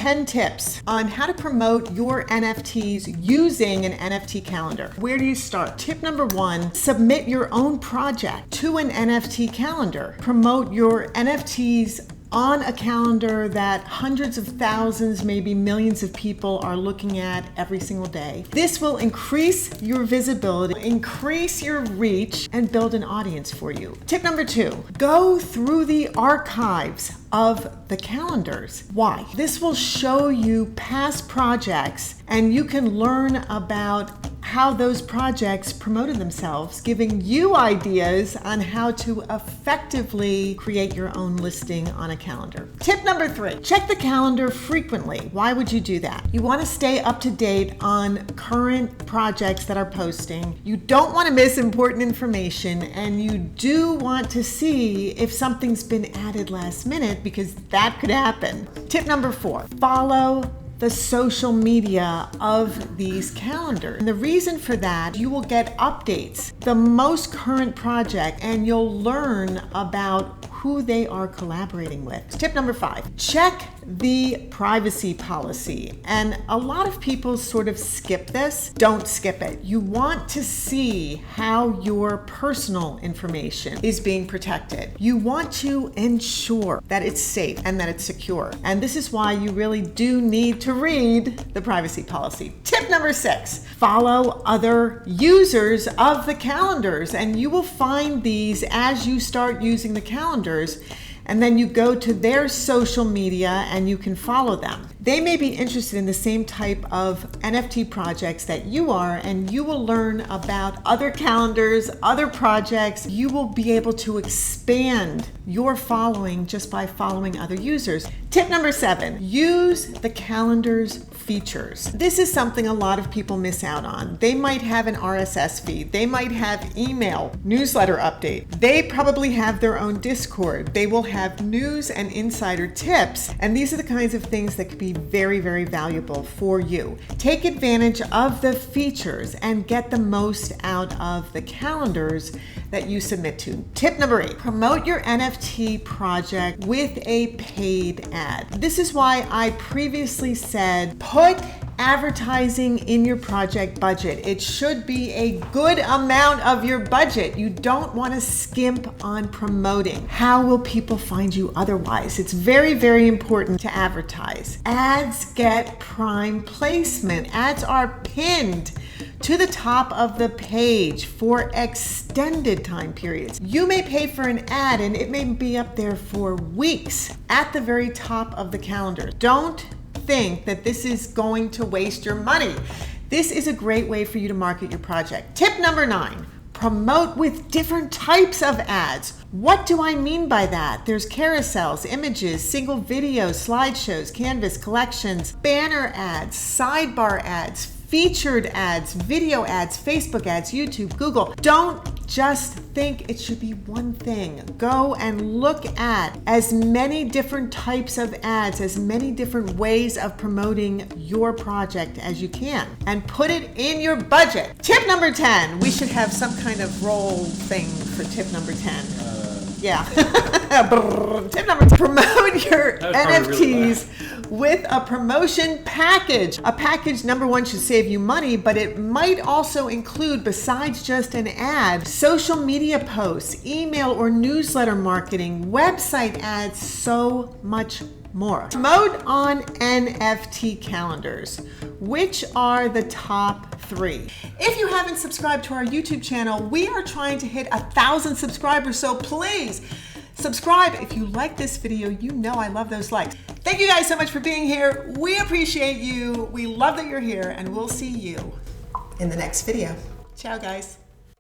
10 tips on how to promote your NFTs using an NFT calendar. Where do you start? Tip number 1, submit your own project to an NFT calendar. Promote your NFTs on a calendar that hundreds of thousands, maybe millions of people are looking at every single day. This will increase your visibility, increase your reach, and build an audience for you. Tip number 2, go through the archives of the calendars. Why? This will show you past projects and you can learn about how those projects promoted themselves, giving you ideas on how to effectively create your own listing on a calendar. Tip number 3, check the calendar frequently. Why would you do that? You want to stay up to date on current projects that are posting. You don't want to miss important information, and you do want to see if something's been added last minute, because that could happen. Tip number 4, follow the social media of these calendars. And the reason for that, you will get updates, the most current project, and you'll learn about who they are collaborating with. Tip number 5, check the privacy policy. And a lot of people sort of skip this. Don't skip it. You want to see how your personal information is being protected. You want to ensure that it's safe and that it's secure. And this is why you really do need to read the privacy policy. Tip number 6, follow other users of the calendars. And you will find these as you start using the calendars. And then you go to their social media and you can follow them. They may be interested in the same type of NFT projects that you are, and you will learn about other calendars, other projects. You will be able to expand your following just by following other users. Tip number 7, use the calendar's features. This is something a lot of people miss out on. They might have an RSS feed. They might have email, newsletter update. They probably have their own Discord. They will have news and insider tips. And these are the kinds of things that could be very, very valuable for you. Take advantage of the features and get the most out of the calendars that you submit to. Tip number 8, promote your NFT project with a paid ad. This is why I previously said, put advertising in your project budget. It should be a good amount of your budget. You don't want to skimp on promoting. How will people find you otherwise? It's very, very important to advertise. Ads get prime placement. Ads are pinned to the top of the page for extended time periods. You may pay for an ad and it may be up there for weeks at the very top of the calendar. Don't think that this is going to waste your money. This is a great way for you to market your project. Tip number 9, promote with different types of ads. What do I mean by that? There's carousels, images, single videos, slideshows, canvas collections, banner ads, sidebar ads, featured ads, video ads, Facebook ads, YouTube, Google. Don't just think it should be one thing. Go and look at as many different types of ads, as many different ways of promoting your project as you can, and put it in your budget. Tip number 10, we should have some kind of roll thing for tip number 10. Yeah. Tip number 10, promote your NFTs with a promotion package. A package, number 1, should save you money, but it might also include, besides just an ad, social media posts, email or newsletter marketing, website ads, so much more. Promote on NFT calendars. Which are the top 3? If you haven't subscribed to our YouTube channel, we are trying to hit 1,000 subscribers, so please subscribe. If you like this video, you know I love those likes. Thank you guys so much for being here. We appreciate you. We love that you're here, and we'll see you in the next video. Ciao, guys.